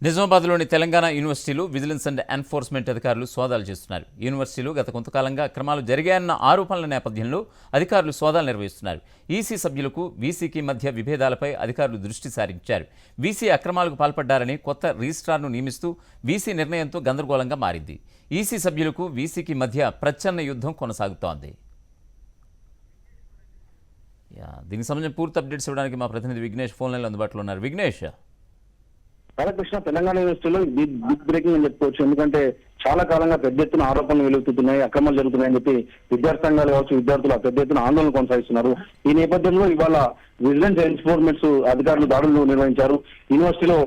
నిజామాబాద్లోని తెలంగాణ యూనివర్సిటీలు vigilance and enforcement అధికారులు సోదాలు చేస్తున్నారు. యూనివర్సిటీలు గత కొంతకాలంగా అక్రమాలు జరిగాయన్న ఆరోపణల నేపథ్యంలో అధికారులు సోదాలు నిర్వహిస్తున్నారు. ఈసీ సభ్యులకు వీసీకి మధ్య విభేదాలపై అధికారులు దృష్టి సారించారు. వీసీ అక్రమాలకు పాల్పడ్డారని కొత్త రిజిస్ట్రార్ను నియమిస్తూ వీసీ నిర్ణయంతో గందరగోళంగా మారింది. ఈసీ సభ్యులకు వీసీకి మధ్య ప్రచ్ఛన్న యుద్ధం కొనసాగుతోంది. దీనికి సంబంధించిన పూర్తి అప్డేట్స్ ఇవ్వడానికి మా ప్రతినిధి విఘ్నేష్ ఫోన్ లైన్లో అందుబాటులో ఉన్నారు. విఘ్నేష్, రాధాకృష్ణ, తెలంగాణ యూనివర్సిటీలో బిగ్ బ్రేకింగ్ అని చెప్పుకోవచ్చు. ఎందుకంటే చాలా కాలంగా పెద్ద ఎత్తున ఆరోపణలు వెలుగుతున్నాయి, అక్రమాలు జరుగుతున్నాయని చెప్పి విద్యార్థి సంఘాలు కావచ్చు, విద్యార్థులు పెద్ద ఎత్తున ఆందోళన కొనసాగిస్తున్నారు. ఈ నేపథ్యంలో ఇవాళ విజిలెన్స్ ఎన్ఫోర్స్మెంట్స్ అధికారులు దాడులు నిర్వహించారు. యూనివర్సిటీలో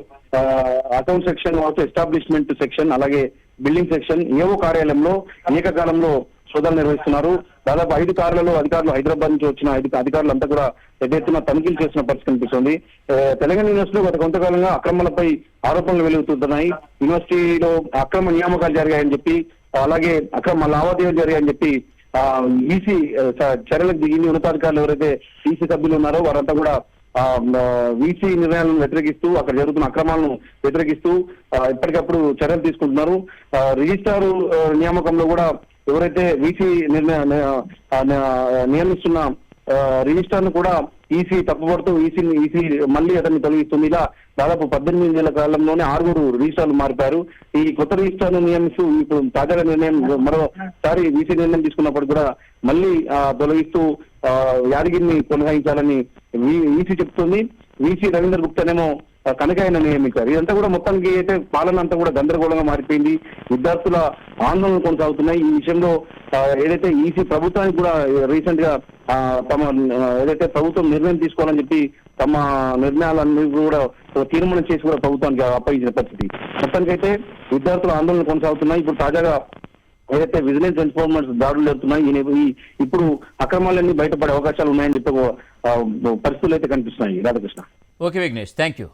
అకౌంట్ సెక్షన్ కావచ్చు, ఎస్టాబ్లిష్మెంట్ సెక్షన్, అలాగే బిల్డింగ్ సెక్షన్, ఏవో కార్యాలయంలో ఏకకాలంలో సోదాలు నిర్వహిస్తున్నారు. దాదాపు 5 కార్లలో అధికారులు హైదరాబాద్ నుంచి వచ్చిన అధికారులంతా కూడా పెద్ద ఎత్తున తనిఖీలు చేసిన పరిస్థితి కనిపిస్తుంది. తెలంగాణ యూనివర్సిటీలో గత కొంతకాలంగా అక్రమాలపై ఆరోపణలు వెలుగుతున్నాయి. యూనివర్సిటీలో అక్రమ నియామకాలు జరిగాయని చెప్పి, అలాగే అక్రమ లావాదేవీలు జరిగాయని చెప్పి ఈసీ చర్యలకు దిగింది. ఉన్నతాధికారులు ఎవరైతే ఈసీ సభ్యులు ఉన్నారో వారంతా కూడా వీసీ నిర్ణయాలను వ్యతిరేకిస్తూ, అక్కడ జరుగుతున్న అక్రమాలను వ్యతిరేకిస్తూ ఎప్పటికప్పుడు చర్యలు తీసుకుంటున్నారు. రిజిస్ట్రార్ నియామకంలో కూడా ఎవరైతే వీసీ నియమిస్తున్న రిజిస్ట్రార్ ను కూడా ఈసీ తప్పుపడుతూ ఈసీ మళ్ళీ అతన్ని తొలగిస్తుంది. ఇలా దాదాపు 18 నెలల కాలంలోనే 6 రిజిస్ట్రార్లు మారిపారు. ఈ కొత్త రిజిస్ట్రార్ ను నియమిస్తూ ఇప్పుడు తాజాగా నిర్ణయం మరోసారి వీసీ నిర్ణయం తీసుకున్నప్పుడు కూడా మళ్ళీ తొలగిస్తూ యాదగిరిని కొనసాగించాలని ఈసీ చెప్తుంది. వీసీ రవీందర్ గుప్తానేమో కనకాయన నియమించారు. ఇదంతా కూడా మొత్తానికి అయితే పాలన అంతా కూడా గందరగోళంగా మారిపోయింది. విద్యార్థుల ఆందోళనలు కొనసాగుతున్నాయి. ఈ విషయంలో ఏదైతే ఈసీ ప్రభుత్వానికి కూడా రీసెంట్ గా తమ ఏదైతే ప్రభుత్వం నిర్ణయం తీసుకోవాలని చెప్పి తమ నిర్ణయాలన్నీ కూడా తీర్మానం చేసి కూడా ప్రభుత్వానికి అప్పగించిన పరిస్థితి. మొత్తానికైతే విద్యార్థుల ఆందోళనలు కొనసాగుతున్నాయి. ఇప్పుడు తాజాగా ఏదైతే విజిలెన్స్ ఎన్ఫోర్స్మెంట్ దాడులు జరుగుతున్నాయి, ఇప్పుడు అక్రమాలన్నీ బయటపడే అవకాశాలు ఉన్నాయని చెప్పి పరిస్థితులు అయితే కనిపిస్తున్నాయి. Radhakrishna. Okay Vignesh, thank you.